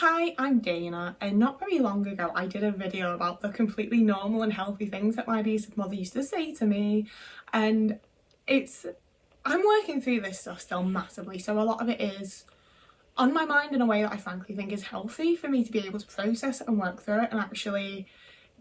Hi, I'm Dana, and not very long ago I did a video about the completely normal and healthy things that my abusive mother used to say to me, and I'm working through this stuff still massively, so a lot of it is on my mind in a way that I frankly think is healthy for me to be able to process it and work through it and actually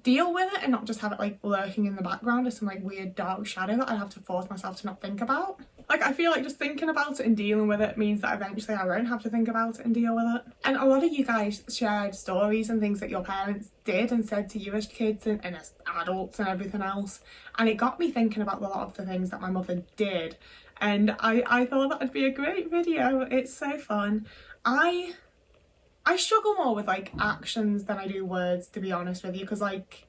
deal with it and not just have it like lurking in the background as some like weird dark shadow that I have to force myself to not think about. Like, I feel like just thinking about it and dealing with it means that eventually I won't have to think about it and deal with it. And a lot of you guys shared stories and things that your parents did and said to you as kids and as adults and everything else. And it got me thinking about a lot of the things that my mother did. And I thought that would be a great video. It's so fun. I struggle more with like actions than I do words, to be honest with you, because like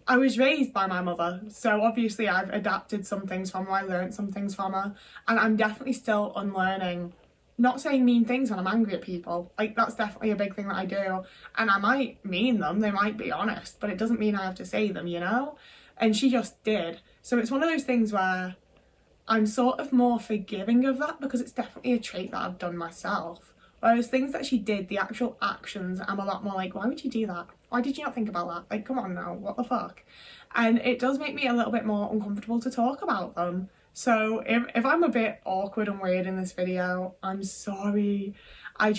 I was raised by my mother, so obviously I've adapted some things from her, I learned some things from her, and I'm definitely still unlearning not saying mean things when I'm angry at people. Like, that's definitely a big thing that I do, and I might mean them, they might be honest, but it doesn't mean I have to say them, you know? And she just did. So it's one of those things where I'm sort of more forgiving of that because it's definitely a trait that I've done myself. Whereas things that she did, the actual actions, I'm a lot more like, why would you do that? Why did you not think about that? Like, come on now, what the fuck? And it does make me a little bit more uncomfortable to talk about them. So if I'm a bit awkward and weird in this video, I'm sorry. I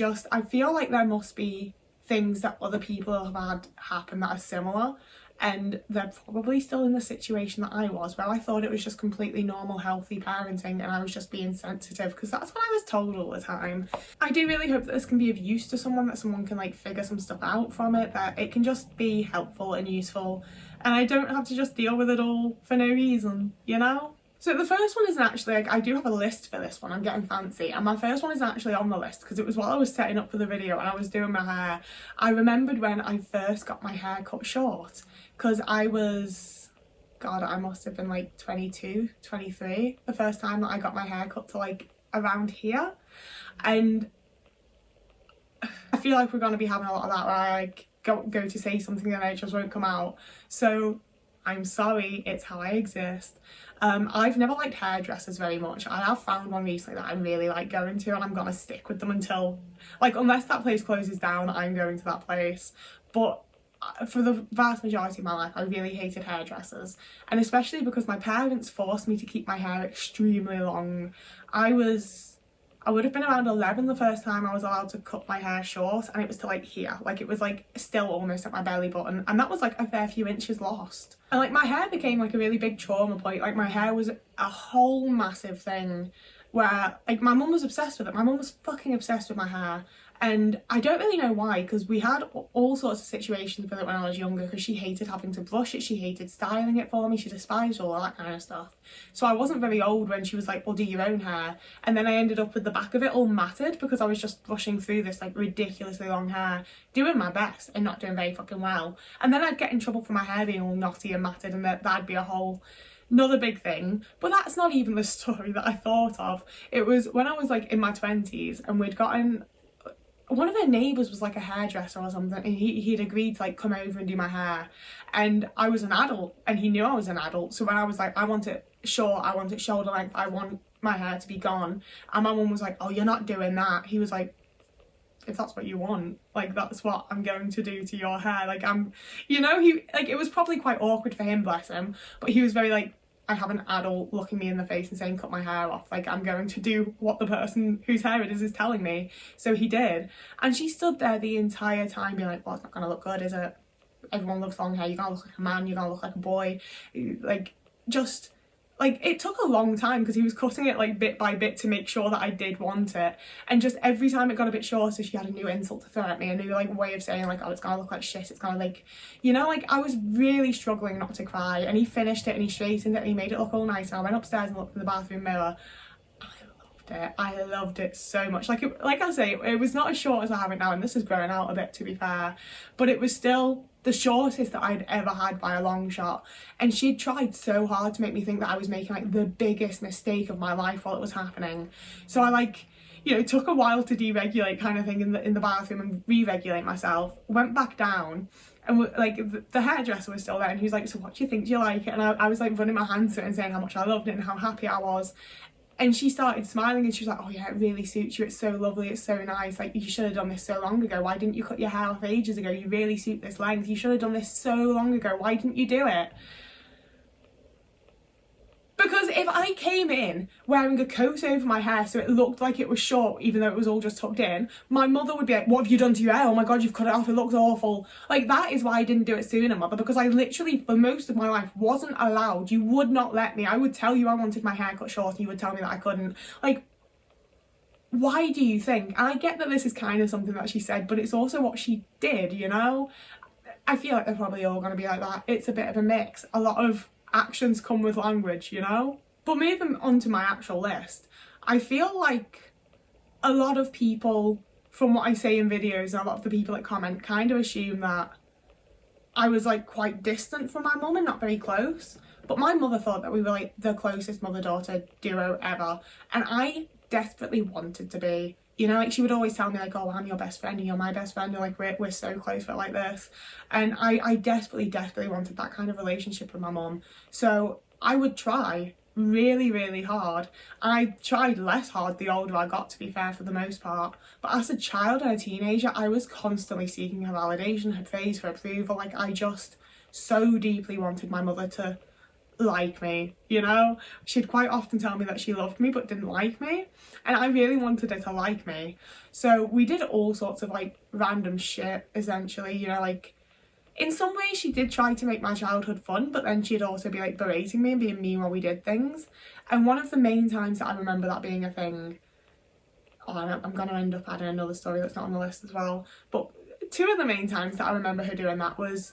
feel like there must be things that other people have had happen that are similar, and they're probably still in the situation that I was, where I thought it was just completely normal, healthy parenting and I was just being sensitive because that's what I was told all the time. I do really hope that this can be of use to someone, that someone can like figure some stuff out from it, that it can just be helpful and useful and I don't have to just deal with it all for no reason, you know? So the first one isn't actually, like, I do have a list for this one, I'm getting fancy, and my first one isn't actually on the list because it was while I was setting up for the video and I was doing my hair. I remembered when I first got my hair cut short, because I must have been like 22, 23 the first time that I got my hair cut to like around here, and I feel like we're going to be having a lot of that where I like go to say something and it just won't come out. So I'm sorry, it's how I exist. I've never liked hairdressers very much. I have found one recently that I really like going to and I'm gonna stick with them until, like, unless that place closes down, I'm going to that place. But for the vast majority of my life, I really hated hairdressers, and especially because my parents forced me to keep my hair extremely long. I would have been around 11 the first time I was allowed to cut my hair short, and it was to like here, like it was like still almost at my belly button, and that was like a fair few inches lost. And like my hair became like a really big trauma point. Like my hair was a whole massive thing where like my mum was obsessed with it. My mum was fucking obsessed with my hair. And I don't really know why, because we had all sorts of situations with it when I was younger, because she hated having to brush it, she hated styling it for me, she despised all that kind of stuff. So I wasn't very old when she was like, well, do your own hair. And then I ended up with the back of it all matted because I was just brushing through this like ridiculously long hair, doing my best and not doing very fucking well. And then I'd get in trouble for my hair being all knotty and matted, and that'd be a whole another big thing. But that's not even the story that I thought of. It was when I was like in my 20s and we'd gotten, one of their neighbours was like a hairdresser or something, and he'd agreed to like come over and do my hair, and I was an adult and he knew I was an adult. So when I was like, I want it short, I want it shoulder length, I want my hair to be gone, and my mum was like, oh, you're not doing that. He was like, if that's what you want, like that's what I'm going to do to your hair. Like you know, he like, it was probably quite awkward for him, bless him, but he was very like, I have an adult looking me in the face and saying cut my hair off, like I'm going to do what the person whose hair it is telling me. So he did, and she stood there the entire time being like, well, it's not gonna look good, is it? Everyone loves long hair, you're gonna look like a man, you're gonna look like a boy. Like, just like, it took a long time because he was cutting it like bit by bit to make sure that I did want it, and just every time it got a bit shorter she had a new insult to throw at me, a new like way of saying like, oh, it's gonna look like shit, it's gonna like, you know, like I was really struggling not to cry, and he finished it and he straightened it and he made it look all nice, and I went upstairs and looked in the bathroom mirror. I loved it so much. Like I say, it was not as short as I have it now, and this is growing out a bit, to be fair, but it was still the shortest that I'd ever had by a long shot. And she'd tried so hard to make me think that I was making like the biggest mistake of my life while it was happening. So I like, you know, it took a while to deregulate kind of thing in the bathroom and re-regulate myself. Went back down, and like the hairdresser was still there, and he was like, so what do you think, do you like it? And I was like running my hands through it and saying how much I loved it and how happy I was. And she started smiling and she was like, oh yeah, it really suits you, it's so lovely, it's so nice, like you should have done this so long ago, why didn't you cut your hair off ages ago, you really suit this length, you should have done this so long ago, why didn't you do it? Because if I came in wearing a coat over my hair so it looked like it was short even though it was all just tucked in, my mother would be like, what have you done to your hair? Oh my god, you've cut it off, it looks awful. Like, that is why I didn't do it sooner, mother, because I literally, for most of my life, wasn't allowed. You would not let me. I would tell you I wanted my hair cut short and you would tell me that I couldn't. Like, why do you think? And I get that this is kind of something that she said, but it's also what she did, you know? I feel like they're probably all going to be like that. It's a bit of a mix. A lot of actions come with language, you know? But moving on to my actual list, I feel like a lot of people, from what I say in videos and a lot of the people that comment, kind of assume that I was like quite distant from my mum and not very close. But my mother thought that we were like the closest mother-daughter duo ever, and I desperately wanted to be. You know, like she would always tell me like, oh, I'm your best friend and you're my best friend, or like we're so close, we're like this. And I desperately wanted that kind of relationship with my mum. So I would try really, really hard. I tried less hard the older I got, to be fair, for the most part. But as a child and a teenager, I was constantly seeking her validation, her praise, her approval. Like, I just so deeply wanted my mother to like me, you know? She'd quite often tell me that she loved me but didn't like me, and I really wanted her to like me. So we did all sorts of like random shit, essentially, you know, like in some ways she did try to make my childhood fun, but then she'd also be like berating me and being mean while we did things. And one of the main times that I remember that being a thing, oh, I'm gonna end up adding another story that's not on the list as well, but two of the main times that I remember her doing that was,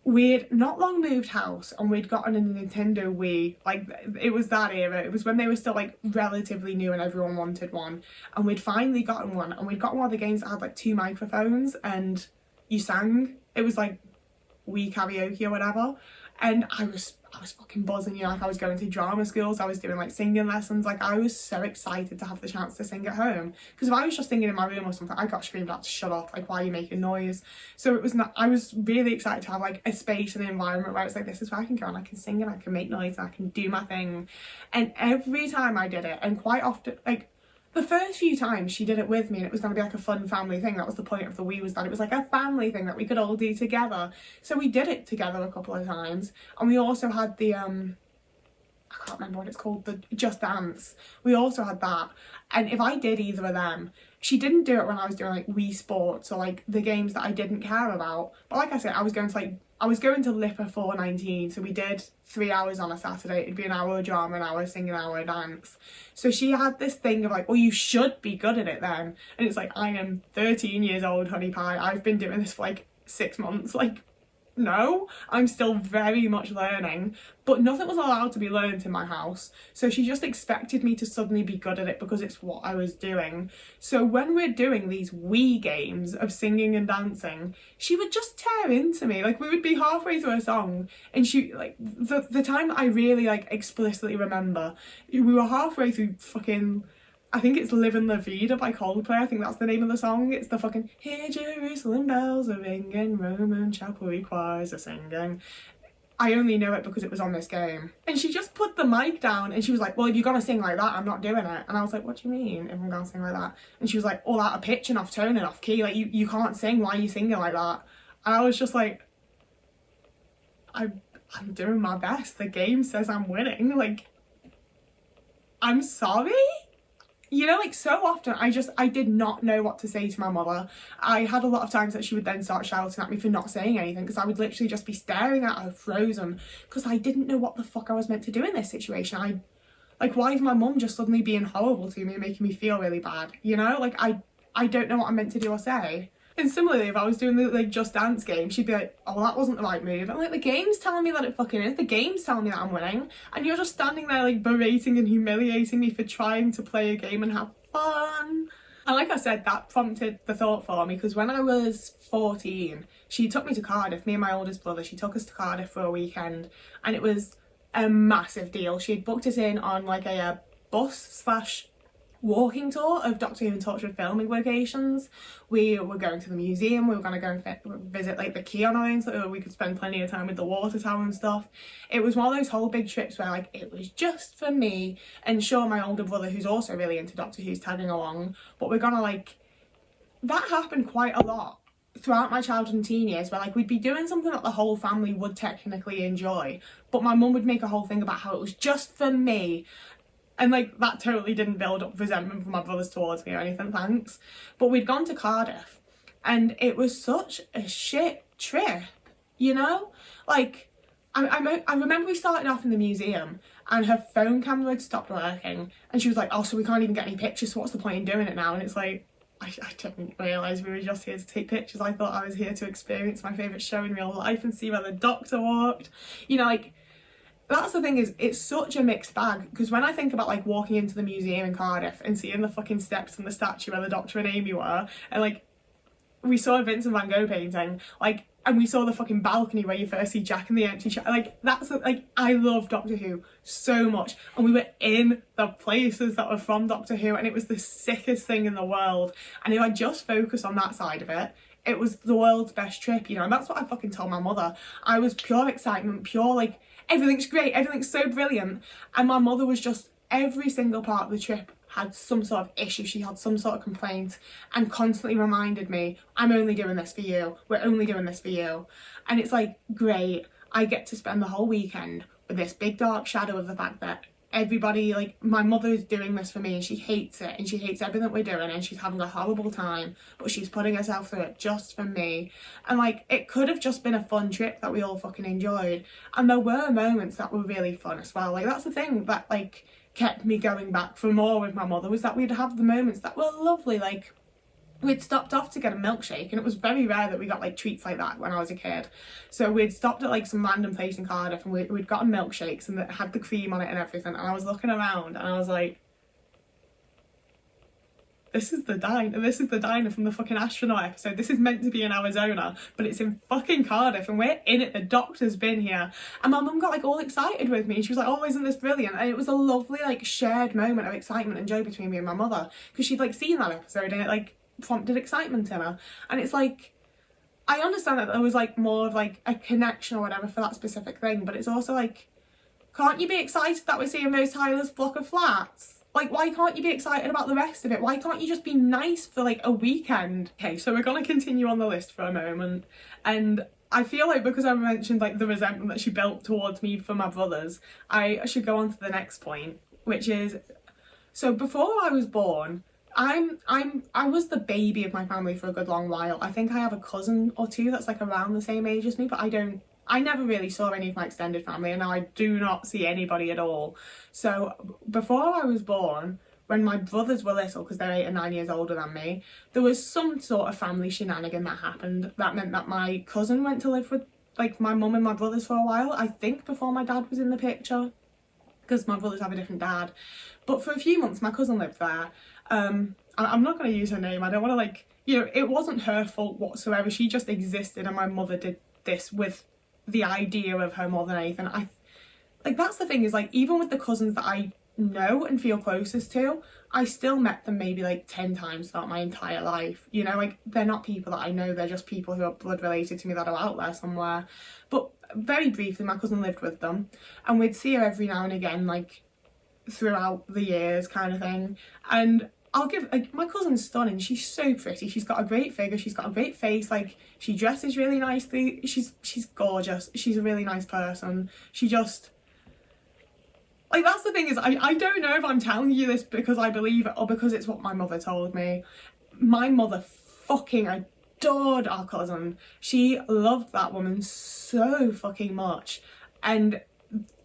we'd not long moved house and we'd gotten a Nintendo Wii. Like, it was that era. It was when they were still like relatively new and everyone wanted one, and we'd finally gotten one, and we'd got one of the games that had like 2 microphones and you sang. It was like Wii karaoke or whatever, and I was fucking buzzing, you know, like I was going to drama schools, I was doing like singing lessons, like I was so excited to have the chance to sing at home, because if I was just singing in my room or something, I got screamed at to shut up, like, why are you making noise? So it was not, I was really excited to have like a space and an environment where it's like, this is where I can go and I can sing and I can make noise and I can do my thing. And every time I did it, and quite often, like the first few times she did it with me and it was going to be like a fun family thing. That was the point of the Wii, was that it was like a family thing that we could all do together. So we did it together a couple of times, and we also had the I can't remember what it's called, the Just Dance. We also had that. And if I did either of them, she didn't do it when I was doing like Wii Sports or like the games that I didn't care about. But like I said, I was going to Lipper 419, so we did 3 hours on a Saturday. It'd be an hour of drama, an hour of singing, an hour of dance. So she had this thing of like, well, you should be good at it then. And it's like, I am 13 years old, honey pie. I've been doing this for like 6 months. Like, no, I'm still very much learning, but nothing was allowed to be learned in my house. So she just expected me to suddenly be good at it because it's what I was doing. So when we're doing these Wii games of singing and dancing, she would just tear into me. Like, we would be halfway through a song and she, like, the time that I really like explicitly remember, we were halfway through fucking, I think it's Livin' La Vida by Coldplay. I think that's the name of the song. It's the fucking "Hear Jerusalem bells are ringing, Roman chapel choirs are singing." I only know it because it was on this game. And she just put the mic down and she was like, well, if you're gonna sing like that, I'm not doing it. And I was like, what do you mean if I'm gonna sing like that? And she was like, all out of pitch and off tone and off key. Like, you can't sing, why are you singing like that? And I was just like, I'm doing my best. The game says I'm winning. Like, I'm sorry? You know, like, so often I did not know what to say to my mother. I had a lot of times that she would then start shouting at me for not saying anything, because I would literally just be staring at her frozen, because I didn't know what the fuck I was meant to do in this situation. Like, why is my mum just suddenly being horrible to me and making me feel really bad? You know, like, I don't know what I'm meant to do or say. And similarly, if I was doing the like Just Dance game, she'd be like, oh, that wasn't the right move. I'm like, the game's telling me that it fucking is. The game's telling me that I'm winning. And you're just standing there like berating and humiliating me for trying to play a game and have fun. And like I said, that prompted the thought for me, because when I was 14, she took me to Cardiff, me and my oldest brother. She took us to Cardiff for a weekend, and it was a massive deal. She had booked us in on like a bus slash walking tour of Doctor Who and Torchwood filming locations. We were going to the museum, we were going to go and visit like the Keon Islands so we could spend plenty of time with the water tower and stuff. It was one of those whole big trips where like it was just for me, and sure, my older brother who's also really into Doctor Who's tagging along, but we're gonna like, that happened quite a lot throughout my childhood and teen years where like we'd be doing something that the whole family would technically enjoy, but my mum would make a whole thing about how it was just for me. And like that totally didn't build up resentment from my brothers towards me or anything, thanks. But we'd gone to Cardiff and it was such a shit trip, you know? Like, I remember we started off in the museum and her phone camera had stopped working and she was like, oh, so we can't even get any pictures, so what's the point in doing it now? And it's like, I didn't realise we were just here to take pictures. I thought I was here to experience my favourite show in real life and see where the Doctor walked. You know, like, that's the thing, is it's such a mixed bag, because when I think about like walking into the museum in Cardiff and seeing the fucking steps and the statue where the Doctor and Amy were, and like we saw a Vincent van Gogh painting, like, and we saw the fucking balcony where you first see Jack in the empty chair, like that's like, I love Doctor Who so much, and we were in the places that were from Doctor Who and it was the sickest thing in the world. And if I just focus on that side of it, it was the world's best trip, you know. And that's what I fucking told my mother. I was pure excitement, pure like, everything's great, everything's so brilliant. And my mother was just, every single part of the trip had some sort of issue, she had some sort of complaint, and constantly reminded me, I'm only doing this for you, we're only doing this for you. And it's like, great, I get to spend the whole weekend with this big dark shadow of the fact that everybody, like, my mother's doing this for me and she hates it and she hates everything we're doing and she's having a horrible time, but she's putting herself through it just for me. And like, it could have just been a fun trip that we all fucking enjoyed, and there were moments that were really fun as well. Like, that's the thing that like kept me going back for more with my mother, was that we'd have the moments that were lovely. Like, we'd stopped off to get a milkshake, and it was very rare that we got like treats like that when I was a kid. So we'd stopped at like some random place in Cardiff and we'd gotten milkshakes and it had the cream on it and everything, and I was looking around and I was like, this is the diner from the fucking astronaut episode. This is meant to be in Arizona, but it's in fucking Cardiff and we're in it. The Doctor's been here. And my mum got like all excited with me and she was like, oh, isn't this brilliant? And it was a lovely like shared moment of excitement and joy between me and my mother, because she'd like seen that episode and it like prompted excitement in her. And it's like, I understand that there was like more of like a connection or whatever for that specific thing, but it's also like, can't you be excited that we're seeing Most Tyler's block of flats? Like, why can't you be excited about the rest of it? Why can't you just be nice for like a weekend? Okay, so we're gonna continue on the list for a moment, and I feel like because I mentioned like the resentment that she built towards me for my brothers, I should go on to the next point, which is, so before I was born, I was the baby of my family for a good long while. I think I have a cousin or two that's like around the same age as me, but I never really saw any of my extended family, and now I do not see anybody at all. So before I was born, when my brothers were little, because they're 8 and 9 years older than me, there was some sort of family shenanigan that happened that meant that my cousin went to live with like my mum and my brothers for a while, I think before my dad was in the picture, because my brothers have a different dad. But for a few months my cousin lived there. I'm not going to use her name, I don't want to like, you know, it wasn't her fault whatsoever, she just existed and my mother did this with the idea of her more than anything. I like, that's the thing, is like, even with the cousins that I know and feel closest to, I still met them maybe like 10 times throughout my entire life, you know. Like, they're not people that I know, they're just people who are blood related to me that are out there somewhere. But very briefly, my cousin lived with them and we'd see her every now and again, like throughout the years kind of thing. And I'll give, like, my cousin's stunning, she's so pretty, she's got a great figure, she's got a great face, like, she dresses really nicely, she's gorgeous, she's a really nice person. She just, like, that's the thing, is I don't know if I'm telling you this because I believe it or because it's what my mother told me. My mother fucking adored our cousin. She loved that woman so fucking much, and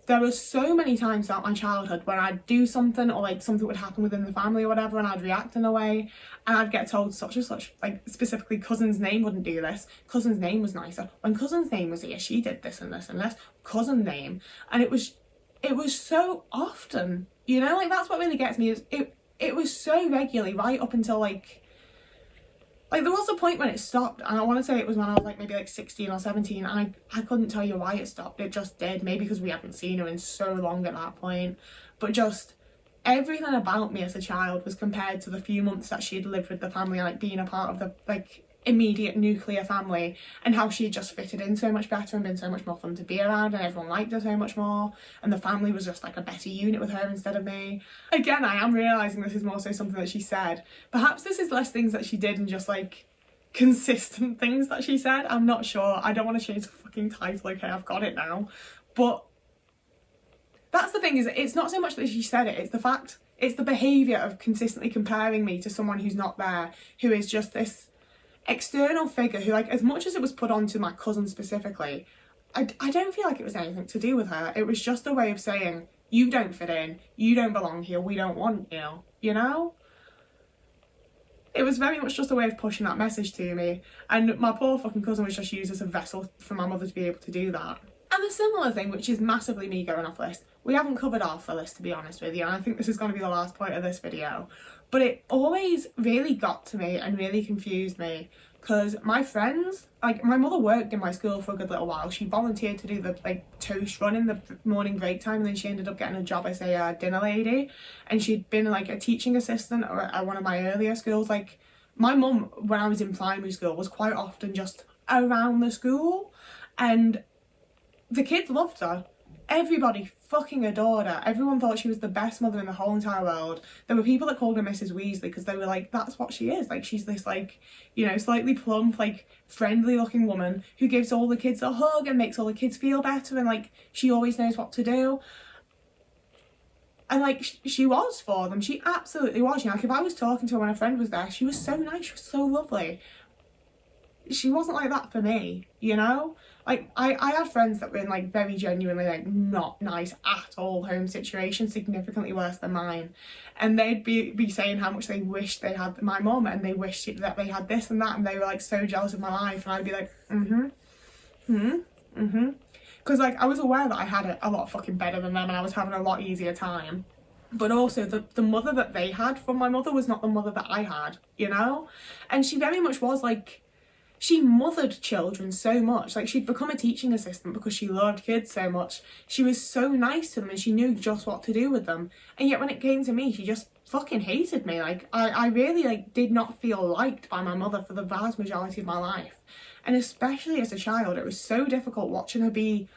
there were so many times throughout my childhood when I'd do something or like something would happen within the family or whatever, and I'd react in a way and I'd get told such and such, like specifically cousin's name wouldn't do this, cousin's name was nicer, when cousin's name was here she did this and this and this, cousin name. And it was so often, you know, like, that's what really gets me, is it was so regularly right up until like there was a point when it stopped, and I want to say it was when I was like maybe like 16 or 17, and I couldn't tell you why it stopped, it just did, maybe because we hadn't seen her in so long at that point, but just everything about me as a child was compared to the few months that she'd lived with the family, like being a part of the like immediate nuclear family, and how she had just fitted in so much better and been so much more fun to be around, and everyone liked her so much more, and the family was just like a better unit with her instead of me. Again, I am realising this is more so something that she said. Perhaps this is less things that she did and just like consistent things that she said. I'm not sure. I don't want to change the fucking title, okay, I've got it now. But that's the thing, is it's not so much that she said it, it's the fact, it's the behaviour of consistently comparing me to someone who's not there, who is just this external figure who, like, as much as it was put on to my cousin specifically, I don't feel like it was anything to do with her. It was just a way of saying, you don't fit in, you don't belong here, we don't want you, you know? It was very much just a way of pushing that message to me, and my poor fucking cousin was just used as a vessel for my mother to be able to do that. And the similar thing, which is massively me going off list, we haven't covered half the list, to be honest with you, and I think this is going to be the last point of this video, but it always really got to me and really confused me, because my friends, like, my mother worked in my school for a good little while. She volunteered to do the like toast run in the morning break time, and then she ended up getting a job as a dinner lady, and she'd been like a teaching assistant at one of my earlier schools. Like, my mum, when I was in primary school, was quite often just around the school, and the kids loved her. Everybody fucking adored her. Everyone thought she was the best mother in the whole entire world. There were people that called her Mrs. Weasley because they were like, that's what she is. Like, she's this, like, you know, slightly plump, like, friendly looking woman who gives all the kids a hug and makes all the kids feel better, and, like, she always knows what to do. And, like, she was for them. She absolutely was. You know, like, if I was talking to her when a friend was there, she was so nice, she was so lovely. She wasn't like that for me, you know? Like, I had friends that were in, like, very genuinely, like, not nice at all home situations, significantly worse than mine. And they'd be saying how much they wished they had my mum, and they wished that they had this and that, and they were, like, so jealous of my life. And I'd be like, because, like, I was aware that I had it a lot fucking better than them, and I was having a lot easier time. But also, the mother that they had from my mother was not the mother that I had, you know? And she very much was, like, she mothered children so much. Like, she'd become a teaching assistant because she loved kids so much. She was so nice to them, and she knew just what to do with them. And yet when it came to me, she just fucking hated me. Like, I really, like, did not feel liked by my mother for the vast majority of my life. And especially as a child, it was so difficult watching her be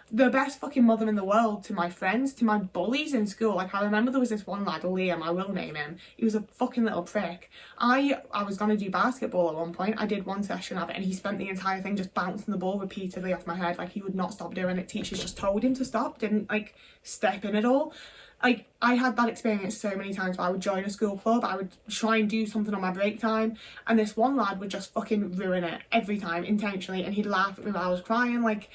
the best fucking mother in the world to my friends, to my bullies in school. Like, I remember there was this one lad, Liam, I will name him. He was a fucking little prick. I was gonna do basketball at one point. I did one session of it, and he spent the entire thing just bouncing the ball repeatedly off my head. Like, he would not stop doing it. Teachers just told him to stop, didn't, like, step in at all. Like, I had that experience so many times where I would join a school club, I would try and do something on my break time, and this one lad would just fucking ruin it every time, intentionally, and he'd laugh at me while I was crying. Like,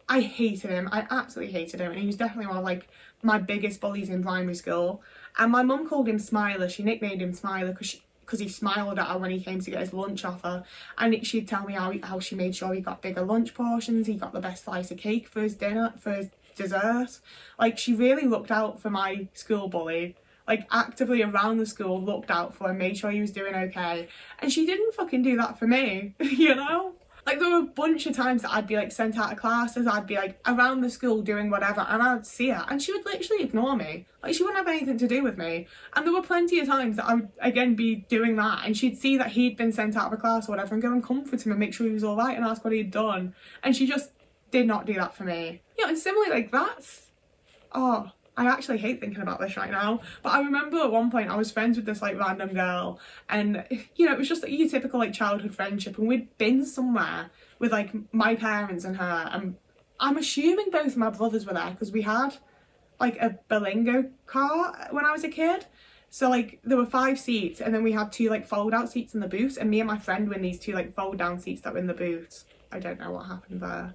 I hated him. I absolutely hated him, and he was definitely one of, like, my biggest bullies in primary school. And my mum called him Smiler. She nicknamed him Smiler because he smiled at her when he came to get his lunch off her. And she'd tell me how she made sure he got bigger lunch portions, he got the best slice of cake for his dinner, for his dessert. Like, she really looked out for my school bully. Like, actively around the school, looked out for him, made sure he was doing okay. And she didn't fucking do that for me, you know? Like, there were a bunch of times that I'd be, like, sent out of classes, I'd be, like, around the school doing whatever, and I'd see her, and she would literally ignore me. Like, she wouldn't have anything to do with me. And there were plenty of times that I would, again, be doing that, and she'd see that he'd been sent out of a class or whatever, and go and comfort him and make sure he was alright and ask what he'd done. And she just did not do that for me. Yeah, and similarly, like, that's... Oh, I actually hate thinking about this right now, but I remember at one point I was friends with this, like, random girl, and, you know, it was just like your typical, like, childhood friendship, and we'd been somewhere with, like, my parents and her, and I'm assuming both of my brothers were there because we had, like, a Berlingo car when I was a kid. So, like, there were 5 seats, and then we had 2, like, fold-out seats in the booth, and me and my friend were in these 2, like, fold-down seats that were in the booths. I don't know what happened there.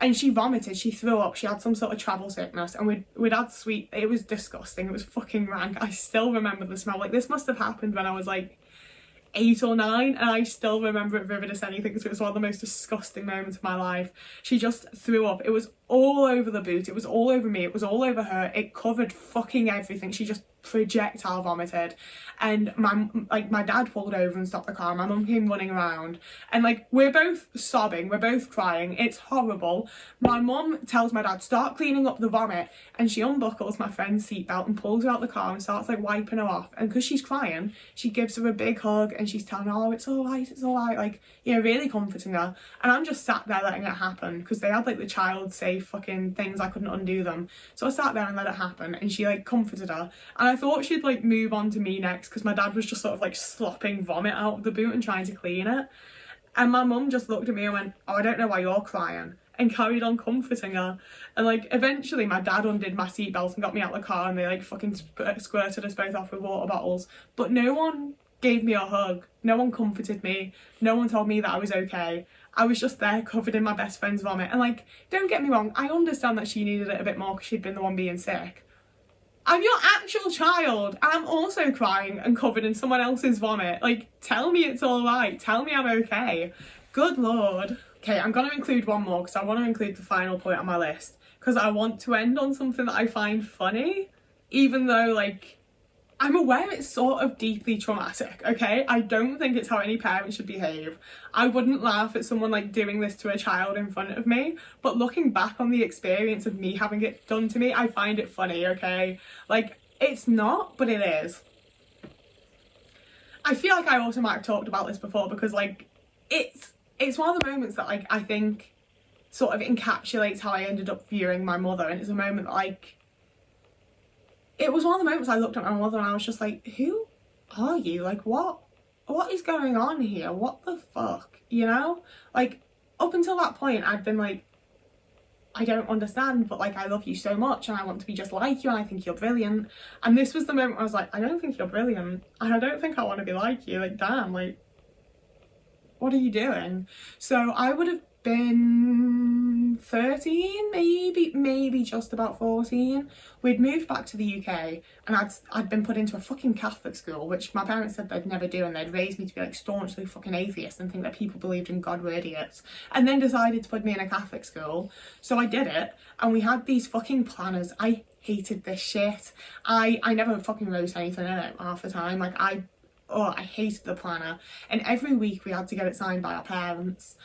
And she vomited, she threw up, she had some sort of travel sickness, and we'd had sweet, it was disgusting, it was fucking rank. I still remember the smell. Like, this must have happened when I was, like, 8 or 9, and I still remember it vivid as anything, because it was one of the most disgusting moments of my life. She just threw up. It was all over the boot, it was all over me, it was all over her, it covered fucking everything. She just projectile vomited, and my dad pulled over and stopped the car. My mum came running around, and like we're both sobbing, we're both crying, it's horrible. My mum tells my dad, start cleaning up the vomit, and she unbuckles my friend's seatbelt and pulls her out the car and starts like wiping her off. And because she's crying, she gives her a big hug and she's telling her, oh, it's all right, like, you know, really comforting her. And I'm just sat there letting it happen, because they had like the child safe fucking things, I couldn't undo them. So I sat there and let it happen, and she like comforted her, and I thought she'd like move on to me next, because my dad was just sort of like slopping vomit out of the boot and trying to clean it. And my mum just looked at me and went, oh, I don't know why you're crying, and carried on comforting her. And like eventually my dad undid my seatbelt and got me out of the car, and they like fucking squirted us both off with water bottles. But no one gave me a hug, no one comforted me, no one told me that I was okay. I was just there covered in my best friend's vomit. And like, don't get me wrong, I understand that she needed it a bit more because she'd been the one being sick. I'm your actual child, and I'm also crying and covered in someone else's vomit. Like, tell me it's all right. Tell me I'm okay. Good Lord. Okay, I'm going to include one more, because I want to include the final point on my list, because I want to end on something that I find funny, even though, like, I'm aware it's sort of deeply traumatic, okay? I don't think it's how any parent should behave. I wouldn't laugh at someone like doing this to a child in front of me, but looking back on the experience of me having it done to me, I find it funny, okay? Like, it's not, but it is. I feel like I also might have talked about this before, because like, it's one of the moments that like I think sort of encapsulates how I ended up viewing my mother, and it's a moment that, like, it was one of the moments I looked at my mother and I was just like, who are you? Like, what is going on here? What the fuck? You know? Like, up until that point, I'd been like, I don't understand, but like, I love you so much and I want to be just like you and I think you're brilliant. And this was the moment I was like, I don't think you're brilliant. And I don't think I want to be like you. Like, damn, like, what are you doing? So I would have been 13, maybe just about 14. We'd moved back to the UK, and I'd been put into a fucking Catholic school, which my parents said they'd never do, and they'd raised me to be like staunchly fucking atheist and think that people believed in God were idiots, and then decided to put me in a Catholic school. So I did it, and we had these fucking planners. I hated this shit. I never fucking wrote anything in it half the time. Like, I hated the planner, and every week we had to get it signed by our parents.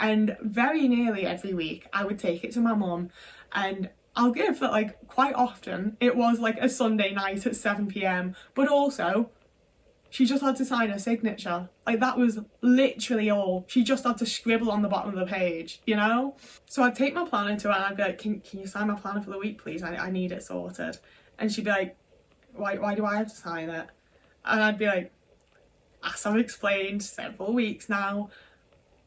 And very nearly every week I would take it to my mum, and I'll give that like quite often it was like a Sunday night at 7 p.m, but also she just had to sign her signature. Like, that was literally all. She just had to scribble on the bottom of the page, you know? So I'd take my planner to her and I'd be like, can you sign my planner for the week, please? I need it sorted. And she'd be like, why do I have to sign it? And I'd be like, as I've explained several weeks now,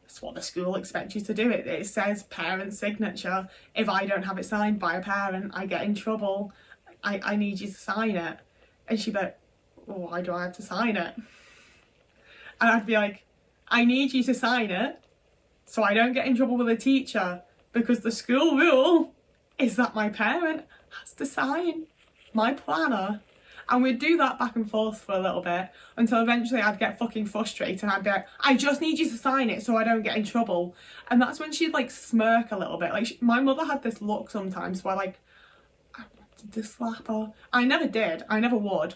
that's what the school expects you to do. It says parent signature. If I don't have it signed by a parent, I get in trouble. I need you to sign it. And she'd be like, well, why do I have to sign it? And I'd be like, I need you to sign it so I don't get in trouble with a teacher, because the school rule is that my parent has to sign my planner. And we'd do that back and forth for a little bit until eventually I'd get fucking frustrated and I'd be like, I just need you to sign it so I don't get in trouble. And that's when she'd like smirk a little bit. Like, my mother had this look sometimes where like, I wanted to slap her. I never did. I never would.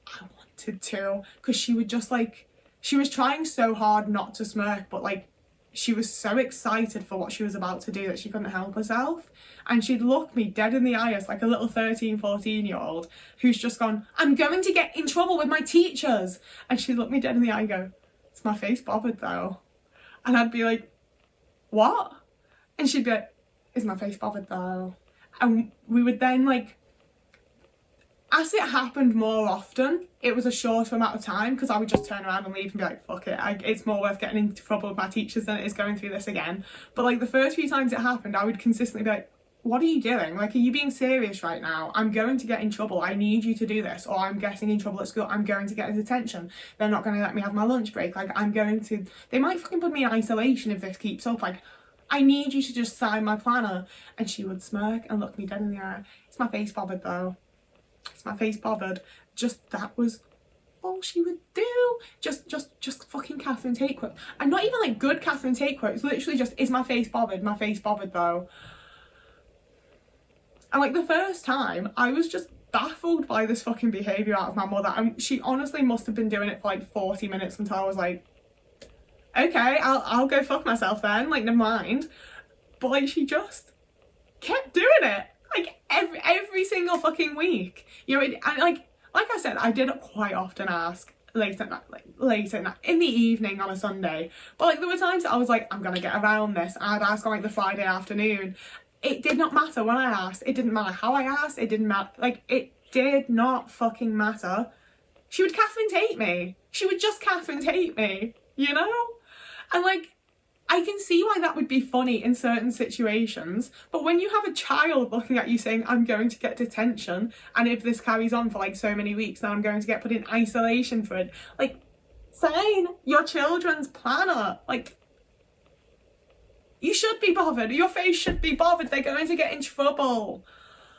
I wanted to, because she would just like, she was trying so hard not to smirk, but like, she was so excited for what she was about to do that she couldn't help herself. And she'd look me dead in the eye as like a little 13, 14-year-old who's just gone, I'm going to get in trouble with my teachers. And she'd look me dead in the eye and go, is my face bothered though? And I'd be like, what? And she'd be like, is my face bothered though? And we would then like, as it happened more often, it was a shorter amount of time, because I would just turn around and leave and be like, fuck it, it's more worth getting into trouble with my teachers than it is going through this again. But like, the first few times it happened, I would consistently be like, what are you doing? Like, are you being serious right now? I'm going to get in trouble. I need you to do this, or I'm getting in trouble at school. I'm going to get a detention. They're not going to let me have my lunch break. Like, they might fucking put me in isolation if this keeps up. Like, I need you to just sign my planner. And she would smirk and look me dead in the eye. Is my face bothered though? Is my face bothered? Just, that was all she would do. Just fucking Catherine Tate quotes. And not even like good Catherine Tate quotes. Literally just, is my face bothered? My face bothered though. And like, the first time I was just baffled by this fucking behaviour out of my mother, and she honestly must have been doing it for like 40 minutes until I was like, okay, I'll go fuck myself then, like, never mind. But like, she just kept doing it, like every single fucking week, you know. And like I said, I did quite often ask late at night, in the evening on a Sunday, but like there were times that I was like, I'm gonna get around this, and I'd ask on like the Friday afternoon. It did not matter when I asked, it didn't matter how I asked, it didn't matter, like, it did not fucking matter. She would Catherine Tate me. She would just Catherine Tate me, you know? And like, I can see why that would be funny in certain situations, but when you have a child looking at you saying, I'm going to get detention, and if this carries on for like so many weeks, then I'm going to get put in isolation for it, like, sign your children's planner. Like, you should be bothered. Your face should be bothered. They're going to get in trouble.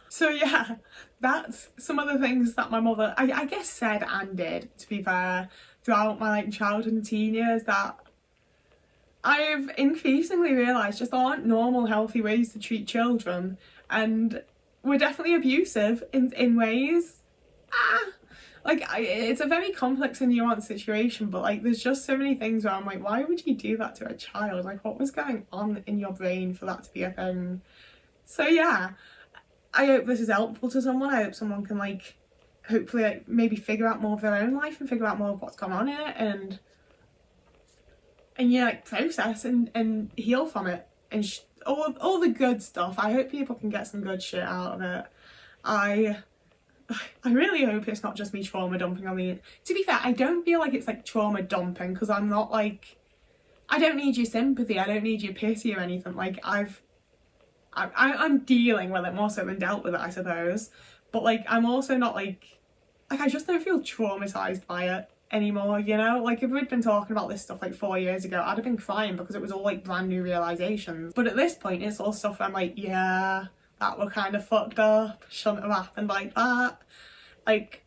So yeah, that's some of the things that my mother, I guess, said and did, to be fair, throughout my like childhood and teen years, that I've increasingly realised just aren't normal, healthy ways to treat children, and we're definitely abusive in ways. Like, it's a very complex and nuanced situation, but like, there's just so many things where I'm like, why would you do that to a child? Like, what was going on in your brain for that to be a thing? So yeah, I hope this is helpful to someone. I hope someone can like, hopefully, like, maybe figure out more of their own life and figure out more of what's gone on in it, and yeah, like, process and heal from it, and all the good stuff. I hope people can get some good shit out of it. I really hope it's not just me trauma dumping on the... To be fair, I don't feel like it's like trauma dumping, because I'm not like... I don't need your sympathy, I don't need your pity or anything. Like, I'm dealing with it more so than dealt with it, I suppose. But like, I'm also not like I just don't feel traumatised by it anymore, you know? Like, if we'd been talking about this stuff like 4 years ago, I'd have been crying because it was all like brand new realisations. But at this point, it's all stuff I'm like, yeah, that were kind of fucked up, shouldn't have happened like that. Like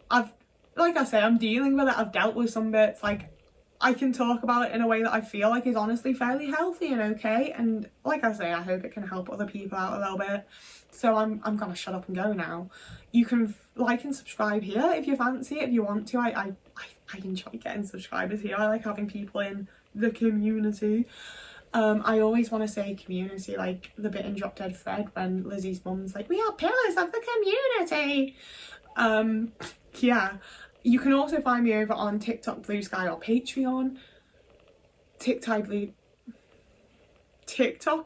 I say, I'm dealing with it, I've dealt with some bits, like, I can talk about it in a way that I feel like is honestly fairly healthy and okay, and like I say, I hope it can help other people out a little bit. So I'm gonna shut up and go now. You can like and subscribe here if you fancy it, if you want to. I enjoy getting subscribers here. I like having people in the community. I always want to say community, like the bit in Drop Dead Fred when Lizzie's mum's like, we are pillars of the community. Yeah. You can also find me over on TikTok, Blue Sky, or Patreon. TikTok,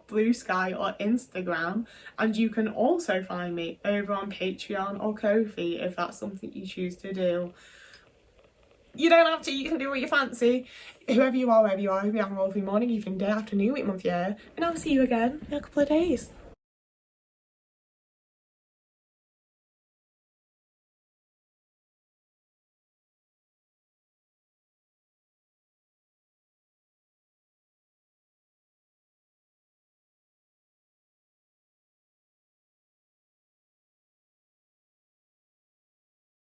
Blue Sky, or Instagram. And you can also find me over on Patreon or Ko-fi if that's something you choose to do. You don't have to, you can do what you fancy. Whoever you are, wherever you are, hope you have a lovely morning, evening, day, afternoon, week, month, year. And I'll see you again in a couple of days.